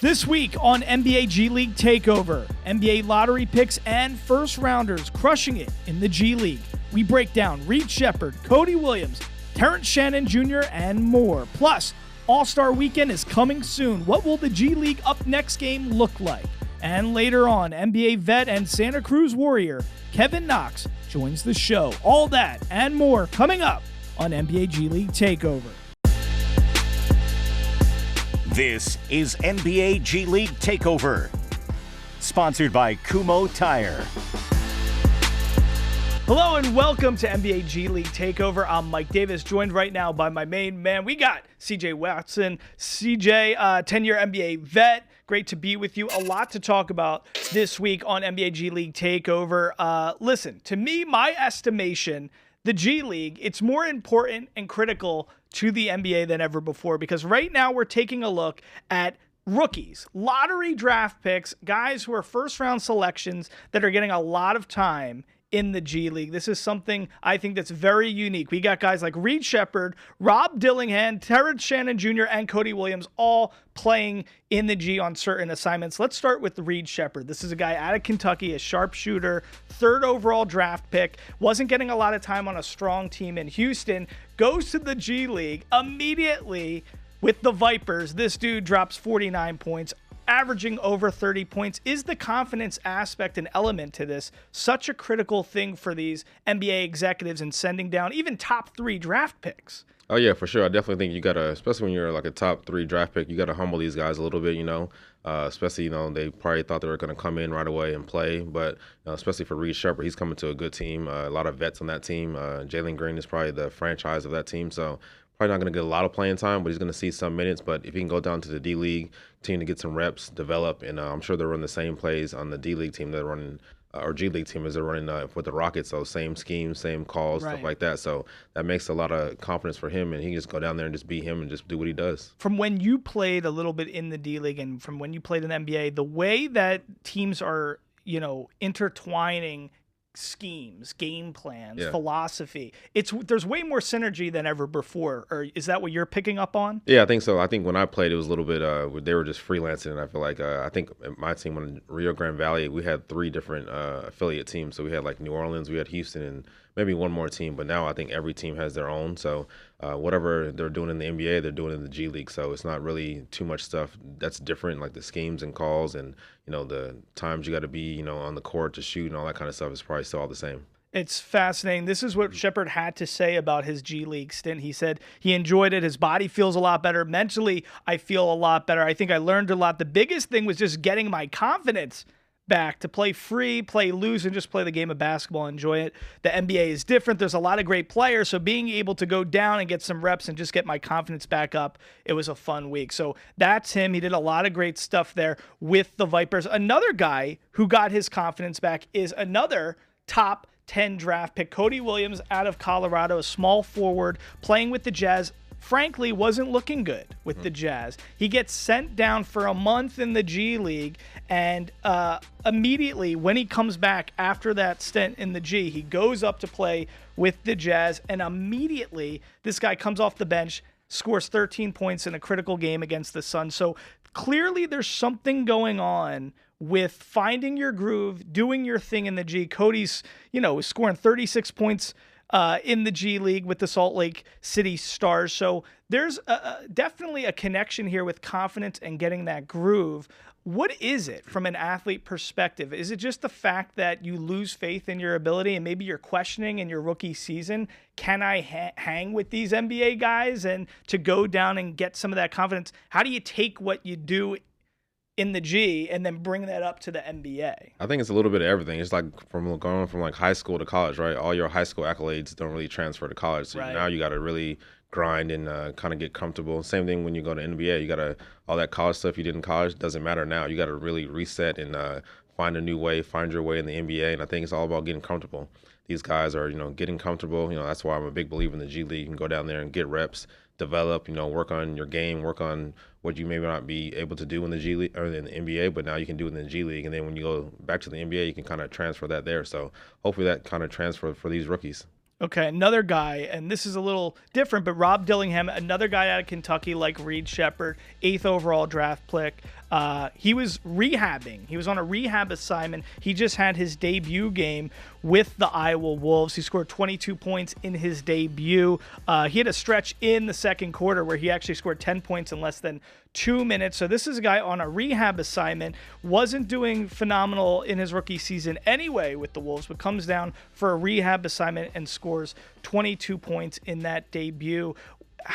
This week on NBA G League Takeover, NBA lottery picks and first rounders crushing it in the G League. We break down Reed Sheppard, Cody Williams, Terrence Shannon Jr., and more. Plus, All-Star Weekend is coming soon. What will the G League Up Next game look like? And later on, NBA vet and Santa Cruz Warrior Kevin Knox joins the show. All that and more coming up on NBA G League Takeover. This is NBA G League Takeover, sponsored by Kumho Tire. Hello and welcome to NBA G League Takeover. I'm Mike Davis, joined right now by my main man. We got CJ Watson. CJ, 10-year NBA vet. Great to be with you. A lot to talk about this week on NBA G League Takeover. Listen, to me, my estimation, the G League, it's more important and critical to the NBA than ever before, because right now we're taking a look at rookies, lottery draft picks, guys who are first-round selections that are getting a lot of time in the G League. This is something I think that's very unique. We got guys like Reed Sheppard, Rob Dillingham, Terrence Shannon Jr., and Cody Williams all playing in the G on certain assignments. Let's start with Reed Sheppard. This is a guy out of Kentucky, a sharpshooter, third overall draft pick, wasn't getting a lot of time on a strong team in Houston, goes to the G League immediately with the Vipers. This dude drops 49 points, averaging over 30 points. Is the confidence aspect an element to this such a critical thing for these NBA executives in sending down even top 3 draft picks? Oh, yeah, for sure. I definitely think you got to, especially when you're like a top 3 draft pick, you got to humble these guys a little bit, especially, they probably thought they were going to come in right away and play. But especially for Reed Sheppard, he's coming to a good team, a lot of vets on that team. Jalen Green is probably the franchise of that team. So probably not going to get a lot of playing time, but he's going to see some minutes. But if he can go down to the D League, team to get some reps, develop, and I'm sure they're running the same plays on the D League team they're running, or G League team as they're running with the Rockets. So same schemes, same calls, right, stuff like that. So that makes a lot of confidence for him, and he can just go down there and just be him and just do what he does. From when you played a little bit in the D League and from when you played in the NBA, the way that teams are, intertwining schemes, game plans, philosophy, there's way more synergy than ever before. Or is that what you're picking up on? Yeah, I think so. I think when I played, it was a little bit they were just freelancing, and I feel like I think my team in Rio Grande Valley, we had 3 different affiliate teams. So we had like New Orleans, we had Houston, and maybe one more team. But now I think every team has their own. So whatever they're doing in the NBA, they're doing in the G League. So it's not really too much stuff that's different, like the schemes and calls and the times you got to be on the court to shoot and all that kind of stuff is probably still all the same. It's fascinating. This is what Sheppard had to say about his G League stint. He said he enjoyed it. His body feels a lot better. Mentally, I feel a lot better. I think I learned a lot. The biggest thing was just getting my confidence back to play free, play loose, and just play the game of basketball, enjoy it. The NBA is different. There's a lot of great players, so being able to go down and get some reps and just get my confidence back up, it was a fun week. So that's him. He did a lot of great stuff there with the Vipers. Another guy who got his confidence back is another top 10 draft pick, Cody Williams out of Colorado, a small forward playing with the Jazz. Frankly, wasn't looking good with the Jazz. He gets sent down for a month in the G League, and immediately when he comes back after that stint in the G, he goes up to play with the Jazz, and immediately this guy comes off the bench, scores 13 points in a critical game against the Suns. So clearly there's something going on with finding your groove, doing your thing in the G. Cody's, scoring 36 points in the G League with the Salt Lake City Stars. So there's definitely a connection here with confidence and getting that groove. What is it from an athlete perspective? Is it just the fact that you lose faith in your ability and maybe you're questioning in your rookie season, can I hang with these NBA guys, and to go down and get some of that confidence? How do you take what you do in the G and then bring that up to the NBA? I think it's a little bit of everything. It's like going from like high school to college, right? All your high school accolades don't really transfer to college. So right, now you got to really grind and kind of get comfortable. Same thing when you go to NBA. You got to, all that college stuff you did in college doesn't matter now. You got to really reset and find a new way, find your way in the NBA. And I think it's all about getting comfortable. These guys are, getting comfortable. That's why I'm a big believer in the G League. You can go down there and get reps, develop, work on your game, work on what you may not be able to do in the G League or in the NBA, but now you can do it in the G League. And then when you go back to the NBA, you can kind of transfer that there. So hopefully that kind of transfer for these rookies. Okay, another guy, and this is a little different, but Rob Dillingham, another guy out of Kentucky like Reed Sheppard, 8th overall draft pick. He was rehabbing. He was on a rehab assignment. He just had his debut game with the Iowa Wolves. He scored 22 points in his debut. He had a stretch in the second quarter where he actually scored 10 points in less than 2 minutes. So this is a guy on a rehab assignment, wasn't doing phenomenal in his rookie season anyway with the Wolves, but comes down for a rehab assignment and scores 22 points in that debut.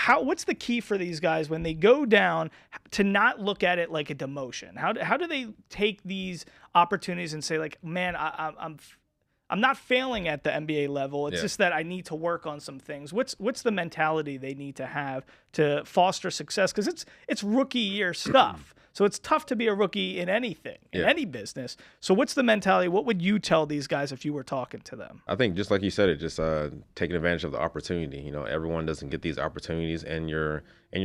What's the key for these guys when they go down to not look at it like a demotion? How do they take these opportunities and say, like, man, I'm not failing at the NBA level. It's just that I need to work on some things. What's the mentality they need to have to foster success? Because it's rookie year stuff. So it's tough to be a rookie in anything, in any business. So what's the mentality? What would you tell these guys if you were talking to them? I think just like you said, just taking advantage of the opportunity. You know, everyone doesn't get these opportunities, and you're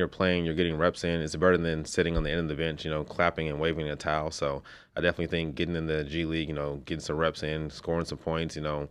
playing, you're getting reps in. It's better than sitting on the end of the bench, you know, clapping and waving a towel. So I definitely think getting in the G League, you know, getting some reps in, scoring some points, you know,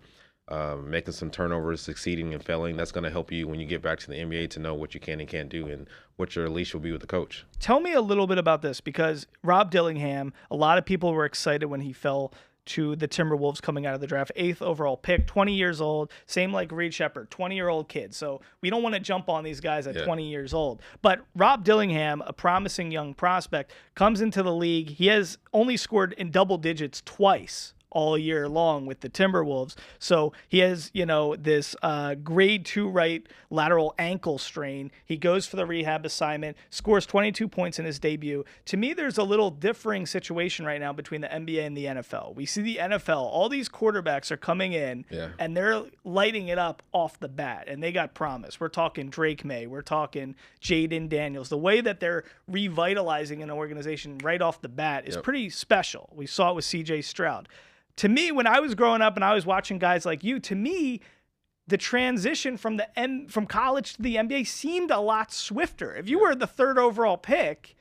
making some turnovers, succeeding and failing, that's going to help you when you get back to the NBA to know what you can and can't do and what your leash will be with the coach. Tell me a little bit about this, because Rob Dillingham, a lot of people were excited when he fell to the Timberwolves coming out of the draft. 8th overall pick, 20 years old, same like Reed Sheppard, 20-year-old kid. So we don't want to jump on these guys at 20 years old. But Rob Dillingham, a promising young prospect, comes into the league. He has only scored in double digits twice all year long with the Timberwolves. So he has, you know, this grade 2 right lateral ankle strain. He goes for the rehab assignment, scores 22 points in his debut. To me, there's a little differing situation right now between the NBA and the NFL. We see the NFL, all these quarterbacks are coming in and they're lighting it up off the bat, and they got promise. We're talking Drake May. We're talking Jaden Daniels. The way that they're revitalizing an organization right off the bat is pretty special. We saw it with CJ Stroud. To me, when I was growing up and I was watching guys like you, to me, the transition from college to the NBA seemed a lot swifter. If you were the 3rd overall pick,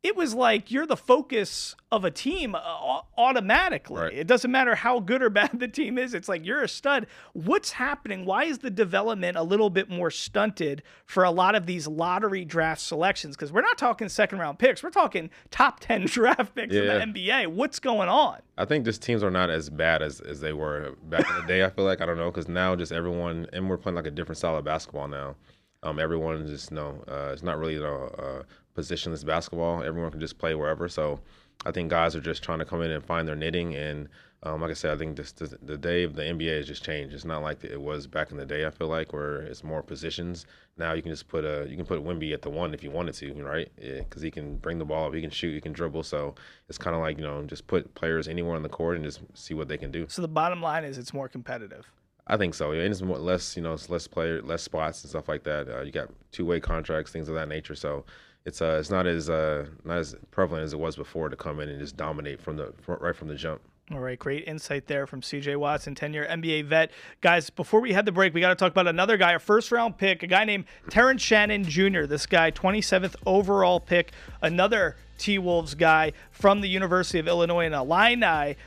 it was like you're the focus of a team automatically. Right. It doesn't matter how good or bad the team is. It's like you're a stud. What's happening? Why is the development a little bit more stunted for a lot of these lottery draft selections? Because we're not talking 2nd-round picks. We're talking top 10 draft picks in the NBA. What's going on? I think just teams are not as bad as they were back in the day, I feel like. I don't know, because now just everyone – and we're playing like a different style of basketball now. Everyone just, it's not really, positionless basketball. Everyone can just play wherever. So I think guys are just trying to come in and find their knitting. And like I said, I think the day of the NBA has just changed. It's not like it was back in the day, I feel like, where it's more positions. Now you can just put Wemby at the 1 if you wanted to, right? Because he can bring the ball up, he can shoot, he can dribble. So it's kind of like, just put players anywhere on the court and just see what they can do. So the bottom line is it's more competitive. I think so. Yeah, and it's more, less, it's less spots and stuff like that. You got two-way contracts, things of that nature. So it's not as prevalent as it was before to come in and just dominate right from the jump. All right, great insight there from C.J. Watson, 10-year NBA vet. Guys, before we head the break, we got to talk about another guy, a first-round pick, a guy named Terrence Shannon Jr. This guy, 27th overall pick, another T-Wolves guy from the University of Illinois in Illini.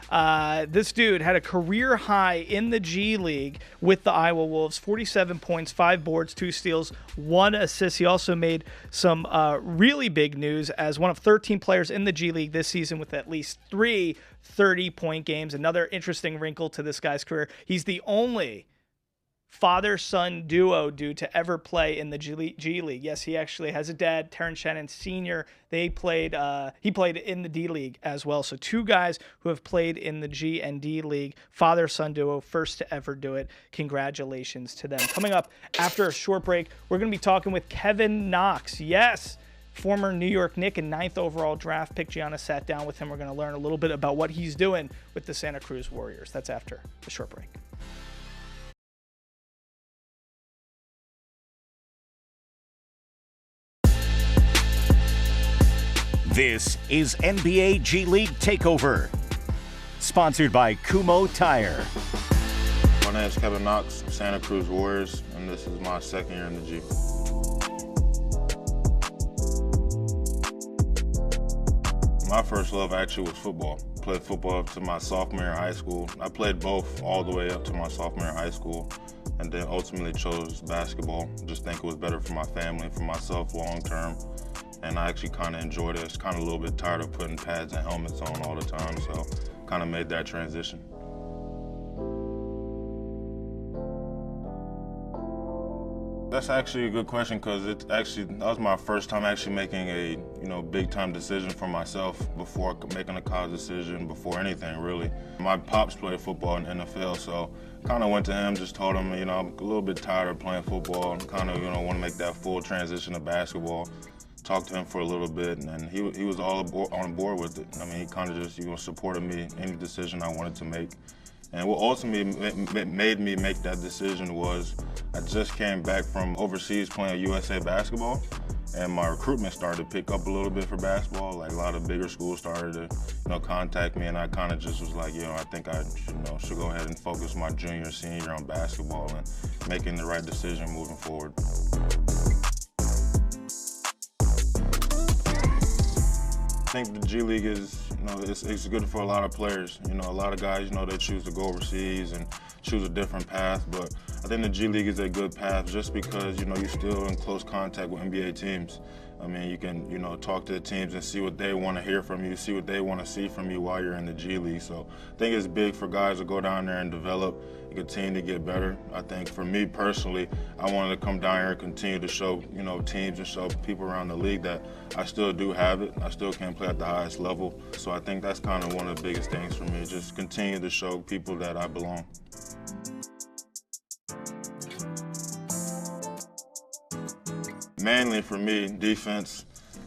This dude had a career high in the G League with the Iowa Wolves, 47 points, 5 boards, 2 steals, 1 assist. He also made some really big news as one of 13 players in the G League this season with at least 3 30-point games. Another interesting wrinkle to this guy's career. He's the only father-son duo to ever play in the G League. Yes, he actually has a dad, Terrence Shannon Sr. He played in the D League as well. So 2 guys who have played in the G and D League, father-son duo, first to ever do it. Congratulations to them. Coming up after a short break, we're going to be talking with Kevin Knox. Yes, former New York Knick and 9th overall draft pick. Gianna sat down with him. We're going to learn a little bit about what he's doing with the Santa Cruz Warriors. That's after the short break. This is NBA G League Takeover, sponsored by Kumho Tire. My name is Kevin Knox, Santa Cruz Warriors, and this is my 2nd year in the G. My first love actually was football. Played football up to my sophomore year in high school. I played both all the way up to my sophomore year in high school. and then ultimately chose basketball. Just think it was better for my family, for myself long term. And I actually kind of enjoyed it. I was kind of a little bit tired of putting pads and helmets on all the time, so kind of made that transition. That's actually a good question because that was my first time actually making a big time decision for myself before making a college decision, before anything really. My pops played football in the NFL, so kind of went to him, just told him, I'm a little bit tired of playing football and kind of want to make that full transition to basketball. Talked to him for a little bit, and he was all on board with it. I mean, he kind of just supported me any decision I wanted to make. And what ultimately made me make that decision was I just came back from overseas playing USA basketball, and my recruitment started to pick up a little bit for basketball. Like a lot of bigger schools started to contact me, and I kind of just was like, I think I should go ahead and focus my junior, senior year on basketball and making the right decision moving forward. I think the G League is, it's good for a lot of players. A lot of guys, they choose to go overseas and choose a different path, but I think the G League is a good path just because, you're still in close contact with NBA teams. I mean, you can, talk to the teams and see what they want to hear from you, see what they want to see from you while you're in the G League. So I think it's big for guys to go down there and develop and continue to get better. I think for me personally, I wanted to come down here and continue to show, teams and show people around the league that I still do have it. I still can play at the highest level. So I think that's kind of one of the biggest things for me, just continue to show people that I belong. Mainly for me, defense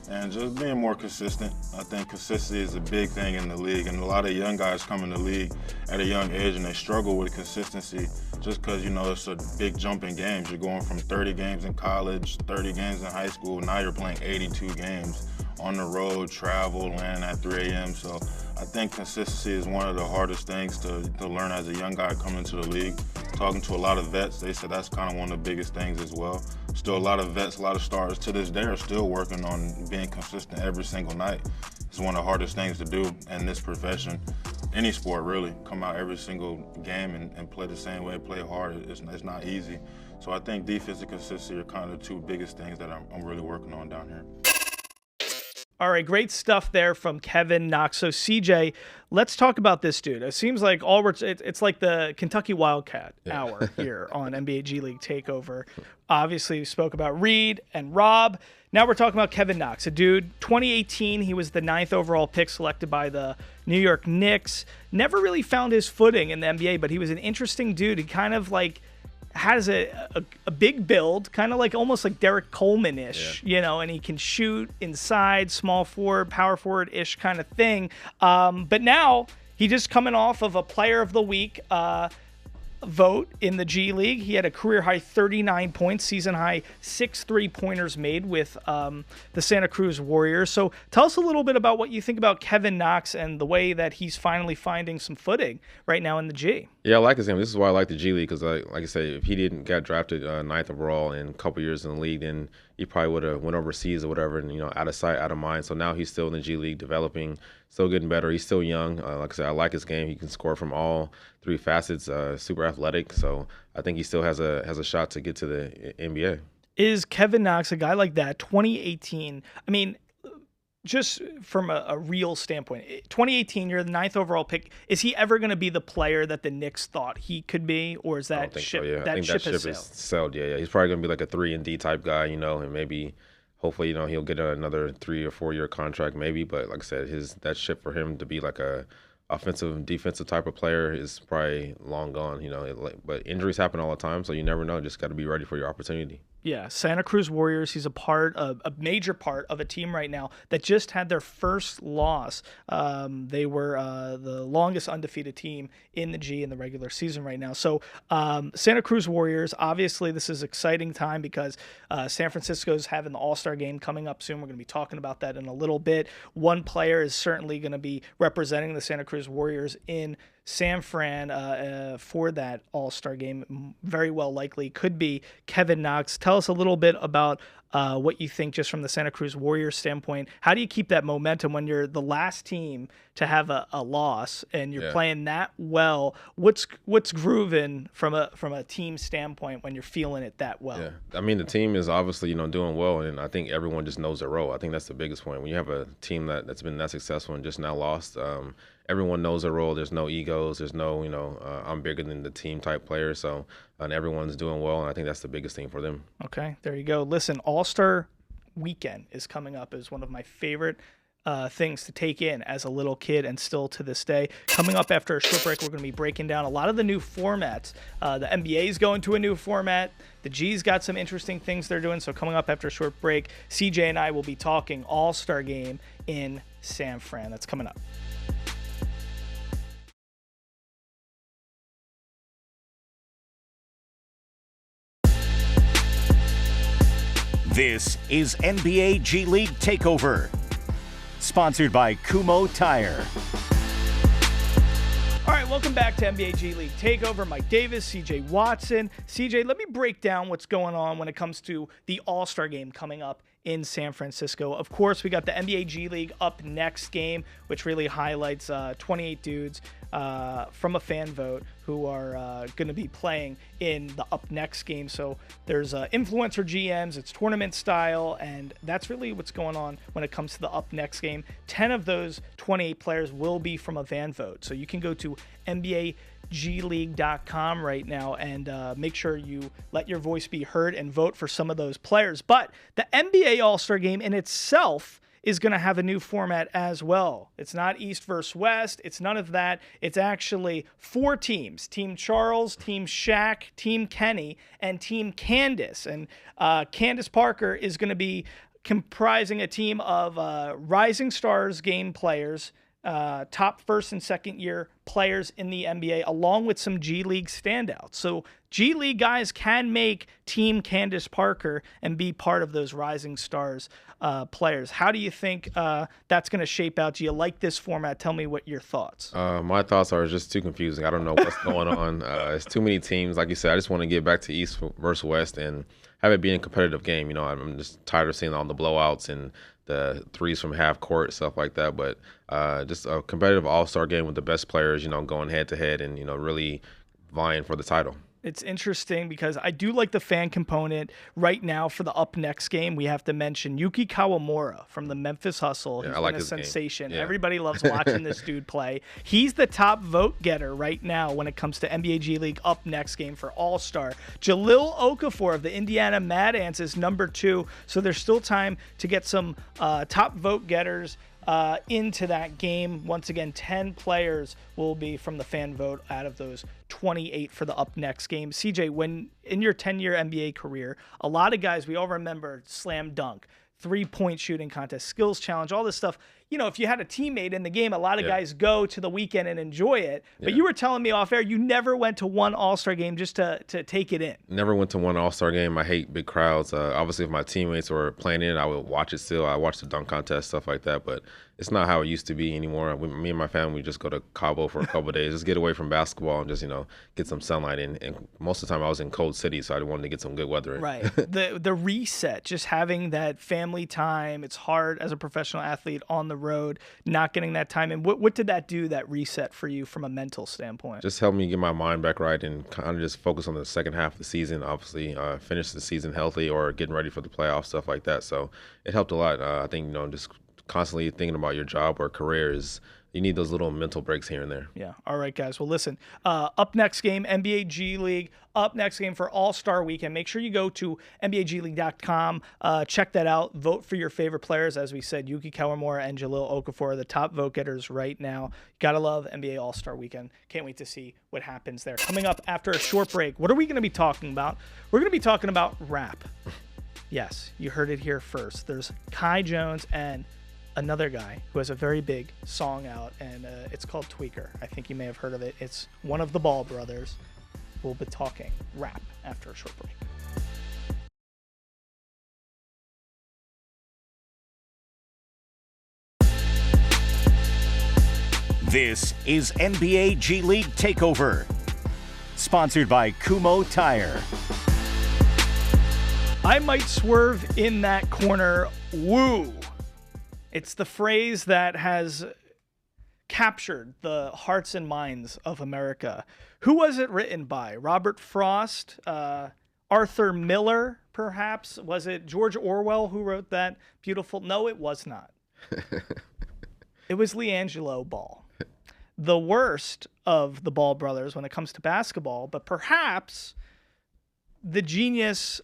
and just being more consistent. I think consistency is a big thing in the league, and a lot of young guys come in the league at a young age and they struggle with consistency just because, it's a big jump in games. You're going from 30 games in college, 30 games in high school, now you're playing 82 games on the road, travel, landing at 3 a.m. So I think consistency is one of the hardest things to learn as a young guy coming into the league. Talking to a lot of vets, they said that's kind of one of the biggest things as well. Still a lot of vets, a lot of stars to this day are still working on being consistent every single night. It's one of the hardest things to do in this profession. Any sport really, come out every single game and play the same way, play hard. It's not easy. So I think defense and consistency are kind of the two biggest things that I'm really working on down here. All right, great stuff there from Kevin Knox. So CJ, let's talk about this dude. It seems like it's like the Kentucky Wildcat hour here on NBA G League Takeover. Obviously, we spoke about Reed and Rob. Now we're talking about Kevin Knox, a dude, 2018, he was the 9th overall pick selected by the New York Knicks. Never really found his footing in the NBA, but he was an interesting dude. He kind of has a big build, kind of almost like Derek Coleman-ish, and he can shoot inside, small forward, power forward-ish kind of thing. But now he just coming off of a Player of the Week vote in the G League. He had a career-high 39 points, season-high 6 3-pointers made with the Santa Cruz Warriors. So tell us a little bit about what you think about Kevin Knox and the way that he's finally finding some footing right now in the G. Yeah, I like his game. This is why I like the G League because, like I say, if he didn't get drafted 9th overall in a couple years in the league, then he probably would have went overseas or whatever and, out of sight, out of mind. So now he's still in the G League developing, still getting better. He's still young. Like I said, I like his game. He can score from all 3 facets, super athletic. So I think he still has a shot to get to the NBA. Is Kevin Knox, a guy like that, 2018, I mean, just from a real standpoint, 2018, you're the 9th overall pick. Is he ever going to be the player that the Knicks thought he could be, or is that ship? So, yeah. That I think ship that has ship is sailed? sailed. Yeah. He's probably going to be like a 3-and-D type guy, and maybe, hopefully, he'll get another 3 or 4 year contract, maybe. But like I said, that ship for him to be like a offensive, defensive type of player is probably long gone. But injuries happen all the time, so you never know. Just got to be ready for your opportunity. Yeah, Santa Cruz Warriors. He's a major part of a team right now that just had their first loss. They were the longest undefeated team in the G in the regular season right now. So Santa Cruz Warriors, obviously this is exciting time because San Francisco's having the All-Star game coming up soon. We're going to be talking about that in a little bit. One player is certainly going to be representing the Santa Cruz Warriors in San Fran for that All-Star game. Very well likely could be Kevin Knox. Tell us a little bit about what you think just from the Santa Cruz Warriors standpoint. How do you keep that momentum when you're the last team to have a loss and you're playing that well? What's grooving from a team standpoint when you're feeling it that well? Yeah, I mean, the team is obviously, doing well, and I think everyone just knows their role. I think that's the biggest point. When you have a team that's been that successful and just now lost, everyone knows their role. There's no egos. There's no, I'm bigger than the team type players. So, and everyone's doing well, and I think that's the biggest thing for them. Okay, there you go. Listen, All-Star Weekend is coming up. Is one of my favorite things to take in as a little kid and still to this day. Coming up after a short break, we're going to be breaking down a lot of the new formats. The NBA is going to a new format. The G's got some interesting things they're doing. So coming up after a short break, CJ and I will be talking All-Star Game in San Fran. That's coming up. This is NBA G League Takeover, sponsored by Kumho Tire. All right, welcome back to NBA G League Takeover. Mike Davis, CJ Watson. CJ, let me break down what's going on when it comes to the All-Star Game coming up in San Francisco. Of course, we got the NBA G League Up Next game, which really highlights 28 dudes from a fan vote who are going to be playing in the Up Next game. So there's influencer GMs, it's tournament style, and that's really what's going on when it comes to the Up Next game. 10 of those 28 players will be from a fan vote. So you can go to NBAGleague.com right now and make sure you let your voice be heard and vote for some of those players. But the NBA All-Star Game in itself is going to have a new format as well. It's not East versus West. It's none of that. It's actually 4 teams: Team Charles, Team Shaq, Team Kenny, and Team Candace. And Candace Parker is going to be comprising a team of Rising Stars game players, top first and second year players in the NBA, along with some G League standouts. So G League guys can make Team Candace Parker and be part of those Rising Stars players. How do you think that's going to shape out? Do you like this format? Tell me what your thoughts. My thoughts are just too confusing. I don't know what's going on. It's too many teams. Like you said, I just want to get back to East versus West and have it be a competitive game. I'm just tired of seeing all the blowouts and the threes from half court, stuff like that. But just a competitive all-star game with the best players, going head-to-head and, really vying for the title. It's interesting because I do like the fan component. Right now for the Up Next game, we have to mention Yuki Kawamura from the Memphis Hustle. He's been a sensation. Yeah. Everybody loves watching this dude play. He's the top vote getter right now when it comes to NBA G League Up Next game for All-Star. Jahlil Okafor of the Indiana Mad Ants is number 2, so there's still time to get some top vote getters into that game. Once again, 10 players will be from the fan vote out of those 28 for the Up Next game. CJ, when in your 10-year NBA career, a lot of guys, we all remember slam dunk, 3-point shooting contest, skills challenge, all this stuff. If you had a teammate in the game, a lot of guys go to the weekend and enjoy it. But you were telling me off air, you never went to one All-Star game just to take it in. Never went to one All-Star game. I hate big crowds. Obviously, if my teammates were playing in it, I would watch it still. I watch the dunk contest, stuff like that. But it's not how it used to be anymore. Me and my family, we just go to Cabo for a couple of days, just get away from basketball and just, get some sunlight in. And most of the time I was in cold cities, so I wanted to get some good weather in. Right. The reset, just having that family time. It's hard as a professional athlete on the road, not getting that time. And what did that do, that reset for you from a mental standpoint? Just helped me get my mind back right and kind of just focus on the second half of the season, obviously, finish the season healthy or getting ready for the playoffs, stuff like that. So it helped a lot. I think, just constantly thinking about your job or career you need those little mental breaks here and there. Yeah. All right, guys. Well, listen, Up Next game, NBA G League, Up Next game for All-Star Weekend. Make sure you go to NBAGleague.com, check that out, vote for your favorite players. As we said, Yuki Kawamura and Jahlil Okafor are the top vote getters right now. Gotta love NBA All-Star Weekend. Can't wait to see what happens there. Coming up after a short break, what are we going to be talking about? We're going to be talking about rap. Yes, you heard it here first. There's Kai Jones and another guy who has a very big song out, and it's called Tweaker. I think you may have heard of it. It's one of the Ball brothers. We'll be talking rap after a short break. This is NBA G League Takeover, sponsored by Kumho Tire. I might swerve in that corner. Woo. It's the phrase that has captured the hearts and minds of America. Who was it written by? Robert Frost? Arthur Miller, perhaps? Was it George Orwell who wrote that beautiful? No, it was not. It was LiAngelo Ball. The worst of the Ball brothers when it comes to basketball, but perhaps the genius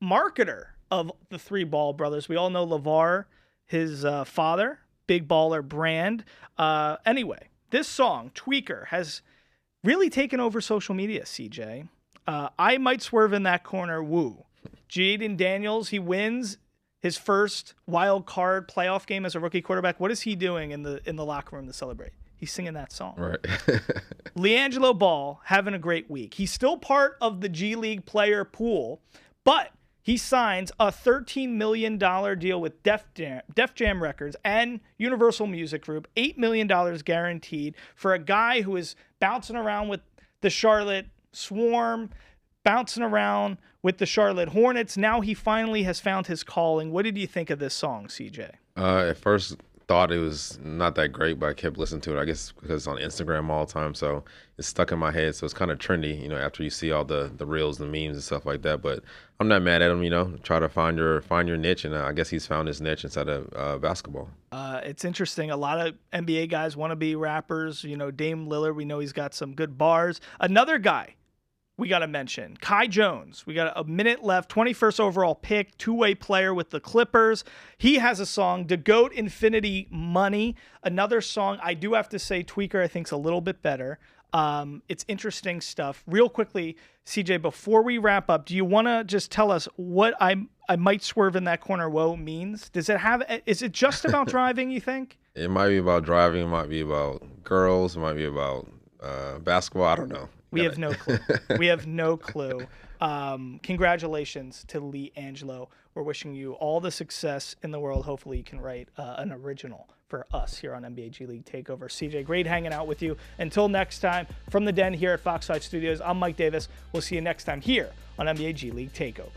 marketer of the three Ball brothers. We all know LeVar, his father, big baller brand. Anyway, this song, Tweaker, has really taken over social media, CJ. I might swerve in that corner, woo. Jaden Daniels, he wins his first wild card playoff game as a rookie quarterback. What is he doing in the locker room to celebrate? He's singing that song. Right. LiAngelo Ball having a great week. He's still part of the G League player pool, but he signs a $13 million deal with Def Jam Records and Universal Music Group, $8 million guaranteed for a guy who is bouncing around with the Charlotte Swarm, bouncing around with the Charlotte Hornets. Now he finally has found his calling. What did you think of this song, CJ? At first, thought it was not that great, but I kept listening to it. I guess because it's on Instagram all the time, so it's stuck in my head. So it's kind of trendy, after you see all the reels and memes and stuff like that. But I'm not mad at him. Try to find your niche, and I guess he's found his niche inside of basketball. It's interesting. A lot of NBA guys want to be rappers. Dame Lillard, we know he's got some good bars. Another guy we got to mention, Kai Jones. We got a minute left, 21st overall pick, two-way player with the Clippers. He has a song, The GOAT Infinity Money. Another song, I do have to say, Tweaker I think is a little bit better. It's interesting stuff. Real quickly, CJ, before we wrap up, do you want to just tell us what I might swerve in that corner whoa means? Is it just about driving, you think? It might be about driving. It might be about girls. It might be about basketball. I don't know. We have no clue. We have no clue. Congratulations to LiAngelo. We're wishing you all the success in the world. Hopefully you can write an original for us here on NBA G League Takeover. CJ, great hanging out with you. Until next time, from the Den here at Foxside Studios, I'm Mike Davis. We'll see you next time here on NBA G League Takeover.